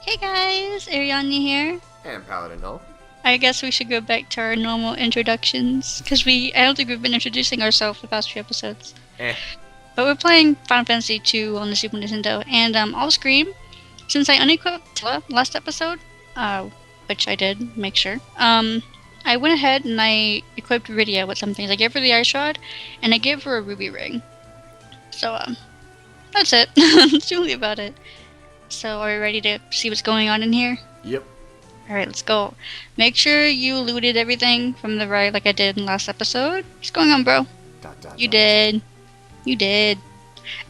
Hey guys, Ariane here. And Paladin Null. I guess we should go back to our normal introductions, because I don't think we've been introducing ourselves the past few episodes. Eh. But we're playing Final Fantasy II on the Super Nintendo, and off screen, since I unequipped Tella last episode, which I did, make sure, I went ahead and I equipped Rydia with some things. I gave her the Ice Shard, and I gave her a Ruby Ring. So, that's it. That's really about it. So, are we ready to see what's going on in here? Yep. Alright, let's go. Make sure you looted everything from the right like I did in last episode. What's going on, bro? You did. You did.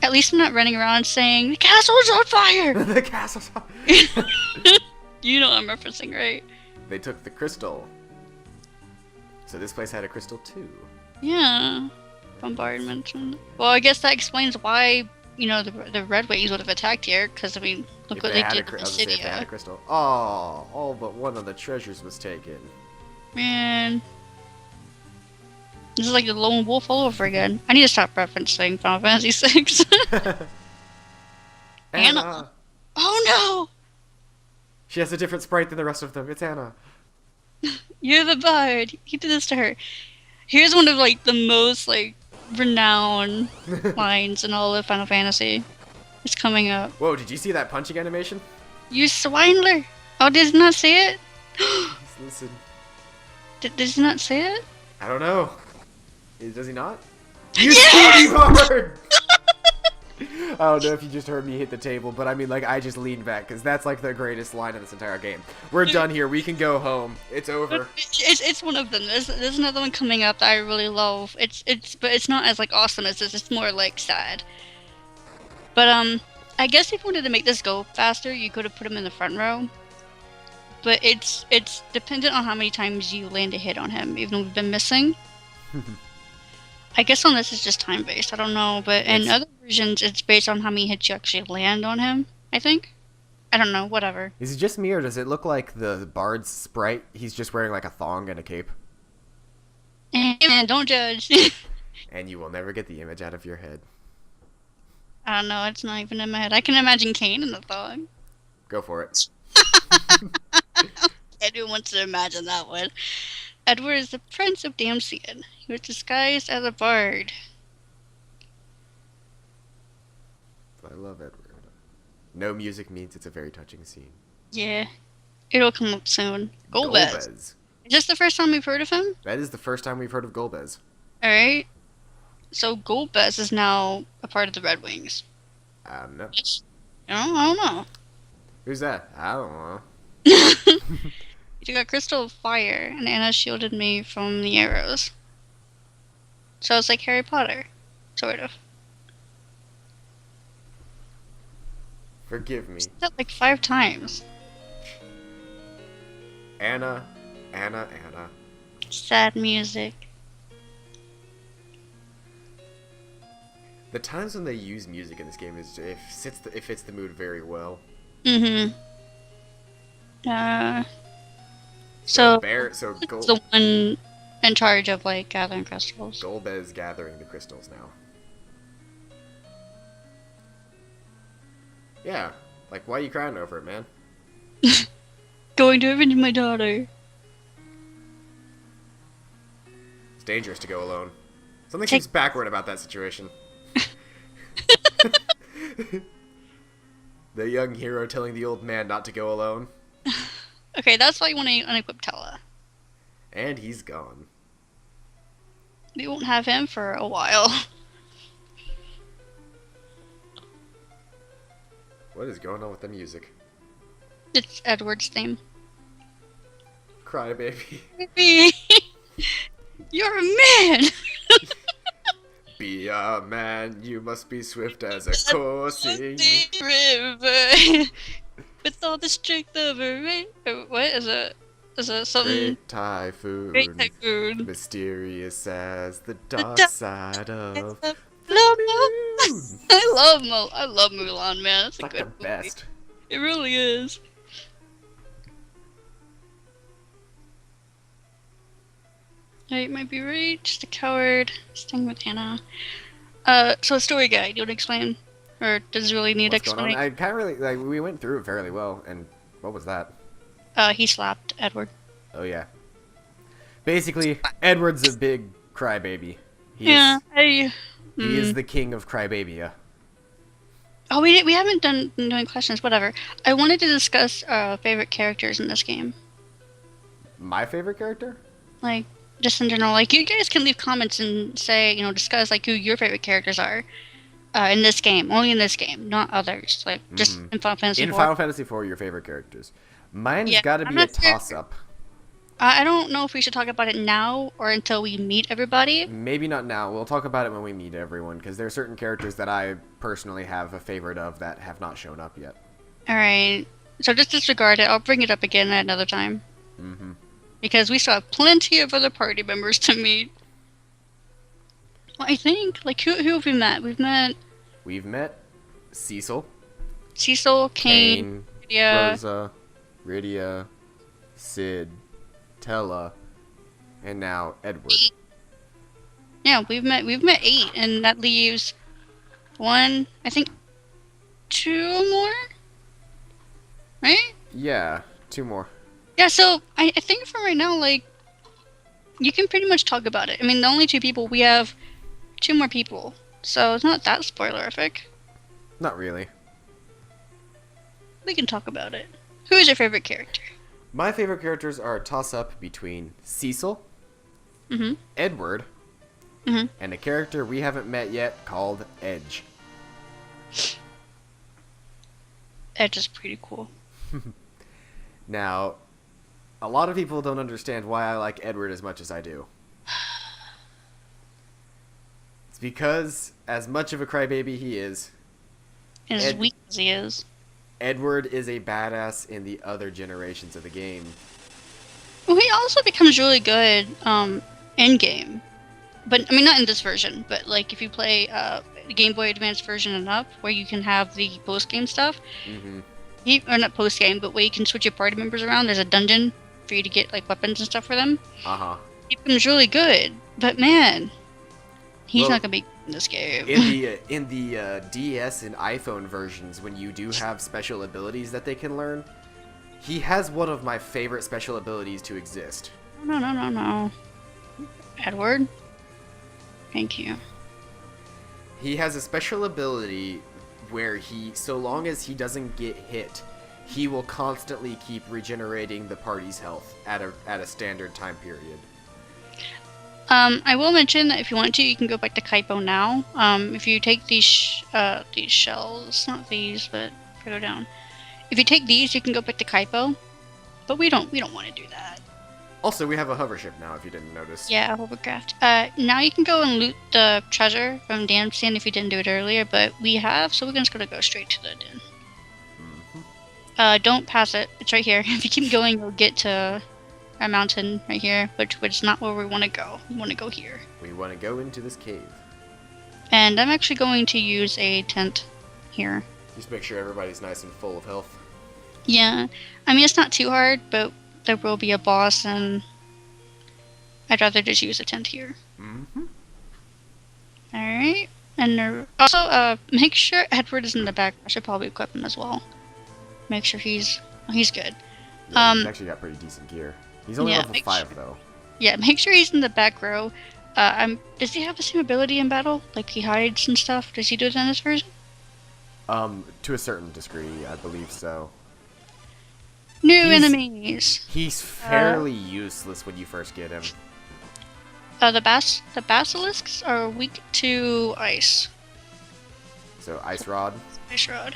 At least I'm not running around saying, the castle's on fire! The castle's on fire! You know what I'm referencing, right? They took the crystal. So this place had a crystal too. Yeah. Bombardment. Well, I guess that explains why, you know, the Red Wings would have attacked here, because, I mean, look what they did to the city. If they had a crystal. Oh, all but one of the treasures was taken. Man. This is like the lone wolf all over again. I need to stop referencing Final Fantasy VI. Anna. Oh no! She has a different sprite than the rest of them. It's Anna. You're the bard. He did this to her. Here's one of like the most like renowned lines in all of Final Fantasy. It's coming up. Whoa, did you see that punching animation? You swindler! Oh, did he not say it? Listen. Did he not say it? I don't know. Does he not? You skinny bard! I don't know if you just heard me hit the table, but I mean, like, I just leaned back, because that's, like, the greatest line in this entire game. We're done here. We can go home. It's over. It's one of them. There's another one coming up that I really love. But it's not as, like, awesome as this. It's more, like, sad. But, I guess if you wanted to make this go faster, you could have put him in the front row. But it's dependent on how many times you land a hit on him, even though we've been missing. I guess on this it's just time-based, I don't know, but in other versions it's based on how many hits you actually land on him, I think. I don't know, whatever. Is it just me, or does it look like the Bard's sprite, he's just wearing like a thong and a cape? And don't judge. And you will never get the image out of your head. I don't know, it's not even in my head. I can imagine Cain in the thong. Go for it. Edward wants to imagine that one. Edward is the Prince of Damsian. He was disguised as a bard. I love Edward. No music means it's a very touching scene. Yeah. It'll come up soon. Golbez. Is this the first time we've heard of him? That is the first time we've heard of Golbez. Alright. So Golbez is now a part of the Red Wings. I don't know. I don't know. Who's that? I don't know. You got Crystal of Fire, and Anna shielded me from the arrows. So it's like Harry Potter. Sort of. Forgive me. Said that like 5 times. Anna. Sad music. The times when they use music in this game is it fits the mood very well. Mm-hmm. So the one in charge of like gathering crystals. Golbez gathering the crystals now. Yeah, like why are you crying over it, man? Going to avenge my daughter. It's dangerous to go alone. Something seems backward about that situation. The young hero telling the old man not to go alone. Okay, that's why you want to unequip Tella. And he's gone. We won't have him for a while. What is going on with the music? It's Edward's theme. Cry, baby. Baby! You're a man! Be a man, you must be swift as a coursing river. With all the strength of a rain. What is it? Is it something? Great typhoon. Great typhoon. Mysterious as the dark side of the moon. I love Mulan, man. It's like a good the best. Movie. It really is. It might be reached. The coward. Staying with Hannah. So story guide. You want to explain? Or does it really need explanation? I kind of really, like, we went through it fairly well, and What was that? He slapped Edward. Oh yeah. Basically, Edward's a big crybaby. Yeah, He is the king of crybabia. Oh, we haven't done doing questions. Whatever. I wanted to discuss favorite characters in this game. My favorite character? Like, just in general. Like, you guys can leave comments and say, discuss like who your favorite characters are in this game. Only in this game, not others. Like, just in Final Fantasy IV. In Final Fantasy IV, your favorite characters. Mine's got to be a toss-up. I don't know if we should talk about it now or until we meet everybody. Maybe not now. We'll talk about it when we meet everyone, because there are certain characters that I personally have a favorite of that have not shown up yet. Alright. So just disregard it. I'll bring it up again at another time. Because we still have plenty of other party members to meet. Well, I think, like, who have we met? We've met Cecil, Kain, Rosa, Rydia, Sid, Tella, and now Edward. 8. Yeah, we've met 8, and that leaves 1, I think 2 more? Right? Yeah, 2 more. Yeah, so I think for right now, like, you can pretty much talk about it. I mean, the only 2 people, we have 2 more people, so it's not that spoilerific. Not really. We can talk about it. Who is your favorite character? My favorite characters are a toss-up between Cecil, Edward, and a character we haven't met yet called Edge. Edge is pretty cool. Now, a lot of people don't understand why I like Edward as much as I do. It's because, as much of a crybaby he is, And as weak as he is, Edward is a badass in the other generations of the game. well, he also becomes really good in game. But I mean, not in this version. But like, if you play the Game Boy Advance version and up, where you can have the post game stuff, or not post game, but where you can switch your party members around. There's a dungeon for you to get like weapons and stuff for them. He becomes really good. But man, he's not gonna be in this game. In the DS and iPhone versions, when you do have special abilities that they can learn, he has one of my favorite special abilities to exist. No. Edward? Thank you. He has a special ability where so long as he doesn't get hit, he will constantly keep regenerating the party's health at a standard time period. I will mention that if you want to, you can go back to Kaipo now. If you take these shells, not these, but further down. If you take these, you can go back to Kaipo. But we don't want to do that. Also, we have a hover ship now, if you didn't notice. Yeah, hovercraft. Now you can go and loot the treasure from Damson if you didn't do it earlier, but we have, so we're just gonna go straight to the den. Don't pass it. It's right here. If you keep going, you'll get to a mountain right here, which is not where we want to go. We want to go here. We want to go into this cave. And I'm actually going to use a tent here. Just make sure everybody's nice and full of health. Yeah. I mean, it's not too hard, but there will be a boss, and I'd rather just use a tent here. Alright. And also, make sure Edward is in the back. I should probably equip him as well. Make sure he's good. Yeah, he's actually got pretty decent gear. He's only level 5, though. Yeah, make sure he's in the back row. Does he have the same ability in battle? Like, he hides and stuff? Does he do it in this version? To a certain degree, I believe so. New enemies! He's fairly useless when you first get him. The basilisks are weak to ice. So, Ice Rod? Ice Rod.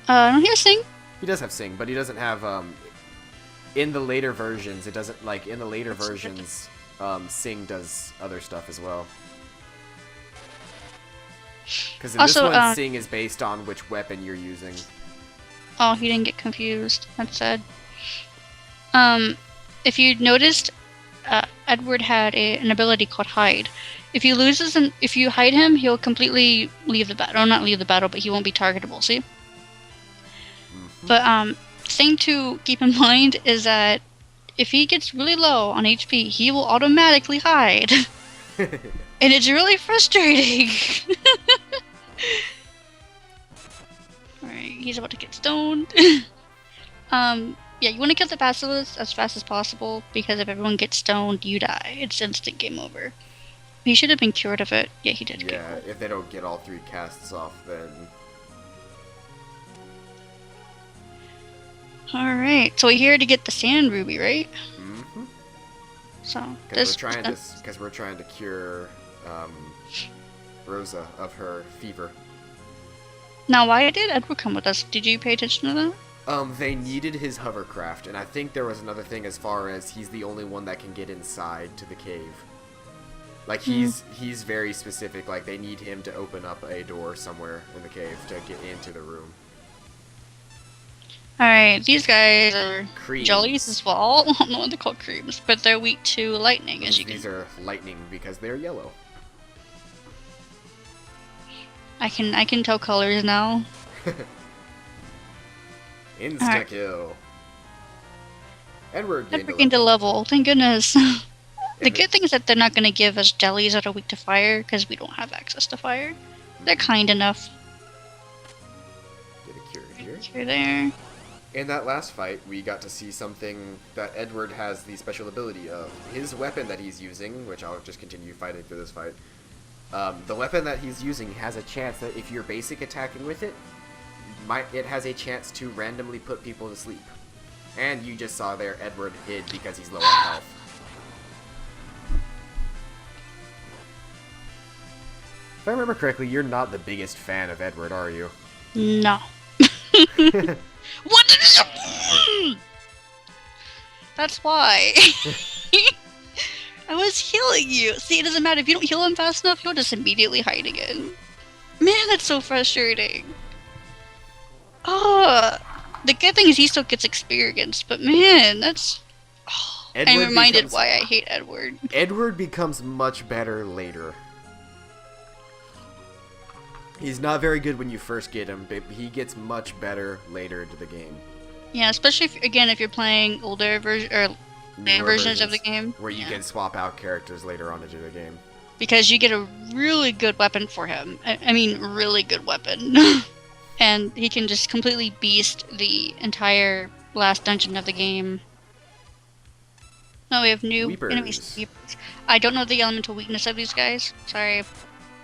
No, he has Sing. He does have Sing, but he doesn't have, in the later versions, it doesn't, like, in the later versions, Sing does other stuff as well. Because in this one, Sing is based on which weapon you're using. Oh, he didn't get confused. That's sad. If you noticed, Edward had an ability called Hide. If you hide him, he'll completely leave the battle. Not leave the battle, but he won't be targetable, see? But, thing to keep in mind is that if he gets really low on HP, he will automatically hide. And it's really frustrating. Alright, he's about to get stoned. Yeah, you want to kill the basilisk as fast as possible, because if everyone gets stoned, you die. It's instant game over. He should have been cured of it. Yeah, he did. Yeah, Okay, cool. if they don't get all 3 casts off, then... Alright, so we're here to get the sand ruby, right? Mm-hmm. So, Because we're trying to cure Rosa of her fever. Now, why did Edward come with us? Did you pay attention to that? They needed his hovercraft, and I think there was another thing as far as he's the only one that can get inside to the cave. Like, he's very specific, like, they need him to open up a door somewhere in the cave to get into the room. Alright, these guys are Creams. jellies as well. I don't know what they're called, creams, but they're weak to lightning, as you can. These are lightning because they're yellow. I can tell colors now. Insta kill. Edward gained a level. Thank goodness. The good thing is that they're not going to give us jellies that are weak to fire, because we don't have access to fire. They're kind enough. Get a cure here. Cure there. In that last fight, we got to see something that Edward has the special ability of. His weapon that he's using, which I'll just continue fighting through this fight, the weapon that he's using has a chance that if you're basic attacking with it, it has a chance to randomly put people to sleep. And you just saw there Edward hid because he's low on health. If I remember correctly, you're not the biggest fan of Edward, are you? No. What did you... That's why. I was healing you. See, it doesn't matter. If you don't heal him fast enough, he'll just immediately hide again. Man, that's so frustrating. Oh, the good thing is he still gets experience, but man, that's... Oh, I'm reminded why I hate Edward. Edward becomes much better later. He's not very good when you first get him, but he gets much better later into the game. Yeah, especially if you're playing older versions of the game. Where you can swap out characters later on into the game. Because you get a really good weapon for him. I mean, really good weapon. And he can just completely beast the entire last dungeon of the game. No, we have new enemies. Weepers. I don't know the elemental weakness of these guys. Sorry.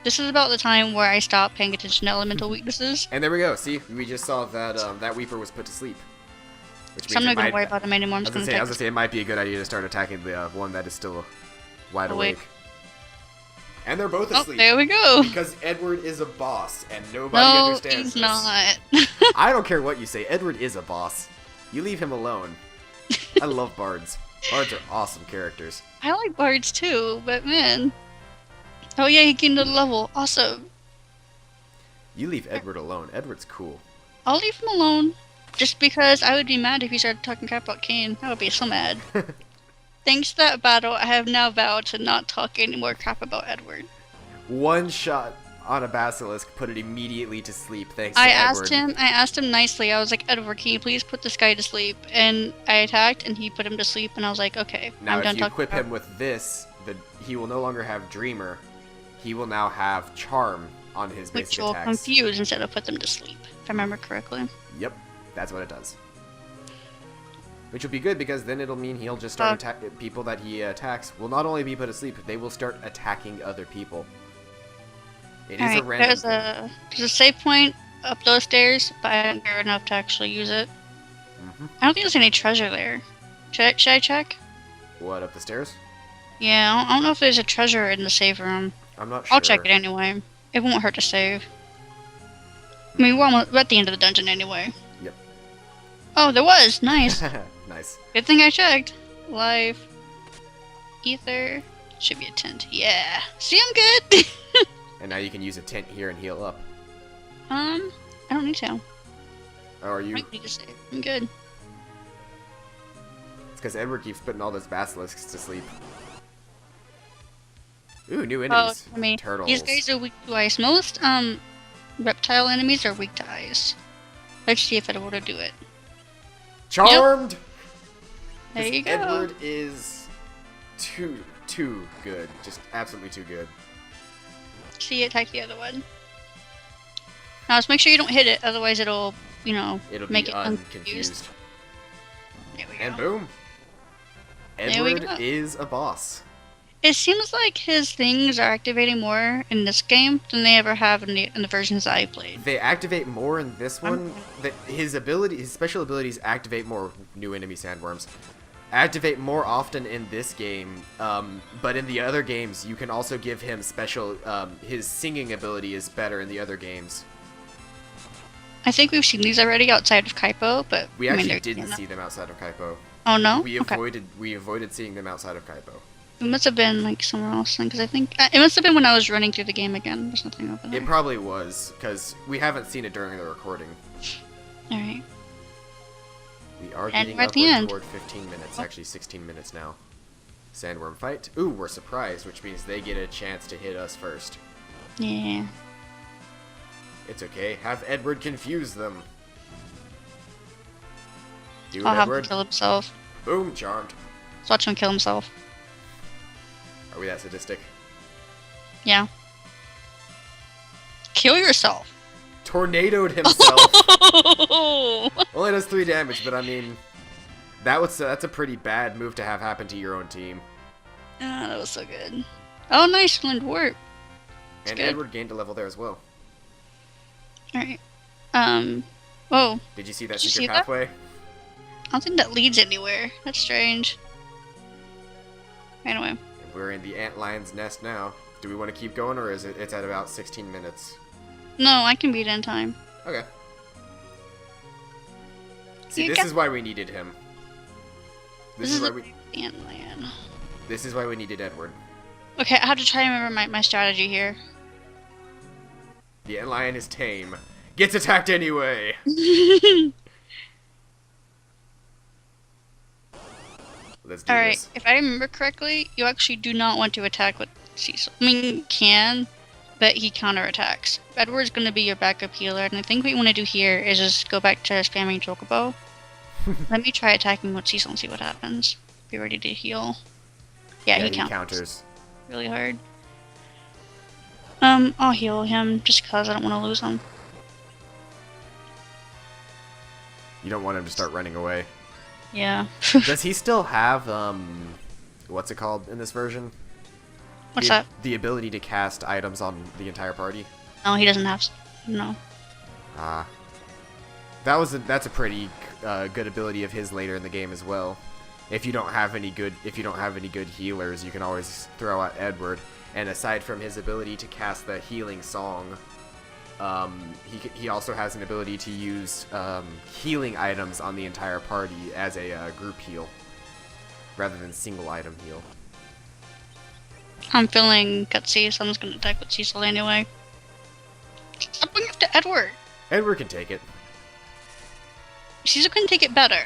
This is about the time where I stopped paying attention to elemental weaknesses. And there we go. See, we just saw that that Weeper was put to sleep. Which so I'm not going to worry about him anymore. I was going to say it might be a good idea to start attacking the one that is still wide awake. And they're both asleep. Oh, there we go. Because Edward is a boss, and nobody understands he's not. I don't care what you say. Edward is a boss. You leave him alone. I love Bards. Bards are awesome characters. I like Bards too, but man. Oh yeah, he gained a level. Awesome. You leave Edward alone. Edward's cool. I'll leave him alone. Just because I would be mad if he started talking crap about Cain. I would be so mad. Thanks to that battle, I have now vowed to not talk any more crap about Edward. One shot on a basilisk put it immediately to sleep, thanks to Edward. I asked him nicely. I was like, Edward, can you please put this guy to sleep? And I attacked, and he put him to sleep, and I was like, okay, now I'm done talking. Now if you equip him with this, he will no longer have Dreamer. He will now have Charm on his basic attacks. Which will confuse instead of put them to sleep, if I remember correctly. Yep, that's what it does. Which will be good, because then it'll mean he'll just start people that he attacks will not only be put to sleep, they will start attacking other people. It is a random there's a save point up those stairs, but I don't care enough to actually use it. I don't think there's any treasure there. Should I check? What, up the stairs? Yeah, I don't know if there's a treasure in the save room. I'm not sure. I'll check it anyway. It won't hurt to save. I mean, we're at the end of the dungeon anyway. Yep. Oh, there was! Nice. Nice. Good thing I checked. Life. Ether. Should be a tent. Yeah. See, I'm good! And now you can use a tent here and heal up. I don't need to. Oh, are you? I don't need to save. I'm good. It's because Edward keeps putting all those basilisks to sleep. Ooh, new enemies. Oh, I mean, turtles. These guys are weak to ice. Most, reptile enemies are weak to ice. Let's see if it'll do it. Charmed! Yep. There you go. Edward is too good. Just absolutely too good. See, attack the other one. Now, just make sure you don't hit it, otherwise it'll, it'll make be it unconfused. And go. boom. There we Edward go. is a boss. It seems like his things are activating more in this game than they ever have in the versions that I played. They activate more in this one. His special abilities activate more new enemy sandworms. Activate more often in this game, but in the other games, you can also give him special. His singing ability is better in the other games. I think we've seen these already outside of Kaipo, but We I mean, actually they're- didn't see them outside of Kaipo. Oh no. We Okay. avoided seeing them outside of Kaipo. It must have been like somewhere else then, because I think it must have been when I was running through the game again. There's nothing over there. It probably was, because we haven't seen it during the recording. All right. We are And getting we're at the upward end. toward 15 minutes, actually 16 minutes now. Sandworm fight. Ooh, we're surprised, which means they get a chance to hit us first. Yeah. It's okay. Have Edward confuse them. Do it, I'll have him Edward. kill himself. Boom, charmed. Let's watch him kill himself. Are we that sadistic? Yeah. Kill yourself. Tornadoed himself. Oh! Only does 3 damage, but I mean, that's a pretty bad move to have happen to your own team. Ah, that was so good. Oh, nice, learned warp. And good. Edward gained a level there as well. All right. Whoa. Did you see that Did you secret see that? pathway? I don't think that leads anywhere. That's strange. Anyway. We're in the antlion's nest now. Do we want to keep going, or is it's at about 16 minutes? No, I can beat it in time. Okay. See, You this got- is why we needed him. This is why we. Antlion. This is why we needed Edward. Okay, I have to try and remember my strategy here. The antlion is tame. Gets attacked anyway. Let's do Alright, this. if I remember correctly, you actually do not want to attack with Cecil. I mean, you can, but he counterattacks. Edward's going to be your backup healer, and I think what you want to do here is just go back to spamming Chocobo. Let me try attacking with Cecil and see what happens. Be ready to heal. Yeah, he counters really hard. I'll heal him just because I don't want to lose him. You don't want him to start running away. Yeah. Does he still have, what's it called in this version? What's that? The ability to cast items on the entire party? No, he doesn't have. No. Ah. That's a pretty good ability of his later in the game as well. If you don't have any good healers, you can always throw out Edward. And aside from his ability to cast the healing song, he also has an ability to use healing items on the entire party as a group heal, rather than single item heal. I'm feeling gutsy, so I'm just gonna attack with Cecil anyway. Stop bringing up to Edward! Edward can take it. Cecil can take it better.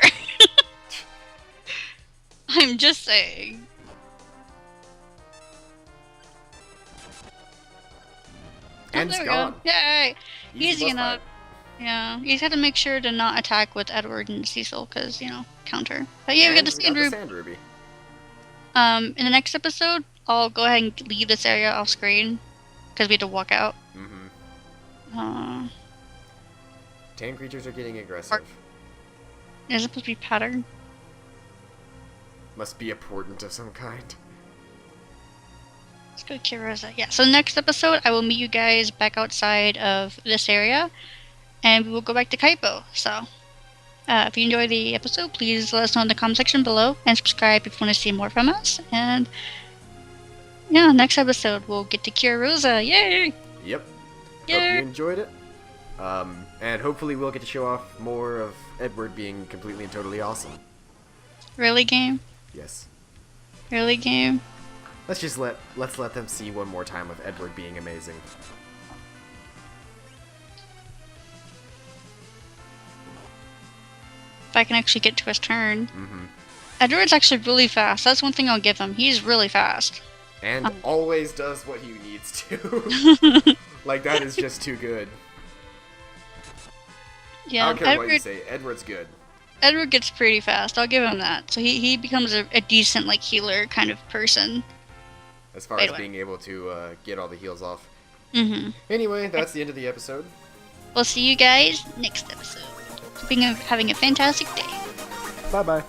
I'm just saying. And there it's we gone. go. Yay! Easy boss enough. fight. Yeah, you just have to make sure to not attack with Edward and Cecil, because, you know, counter. But yeah, we got the sand ruby. Sand ruby. In the next episode, I'll go ahead and leave this area off screen, because we had to walk out. Mm-hmm. Tame creatures are getting aggressive. Is it supposed to be pattern? Must be a portent of some kind. Let's go to Rosa. Yeah, so next episode, I will meet you guys back outside of this area, and we will go back to Kaipo. So, if you enjoyed the episode, please let us know in the comment section below, and subscribe if you want to see more from us. And, yeah, next episode, we'll get to cure Rosa. Yay! Yep. Yay! Hope you enjoyed it. And hopefully we'll get to show off more of Edward being completely and totally awesome. Really, game? Yes. Really, game? Let's let them see one more time of Edward being amazing. If I can actually get to his turn. Mm-hmm. Edward's actually really fast. That's one thing I'll give him. He's really fast. And always does what he needs to. Like, that is just too good. Yeah, I don't care what you say. Edward's good. Edward gets pretty fast. I'll give him that. So he becomes a decent, like, healer kind of person. As far as being able to get all the heals off. Mm-hmm. Anyway, that's the end of the episode. We'll see you guys next episode. Hoping you're having a fantastic day. Bye-bye.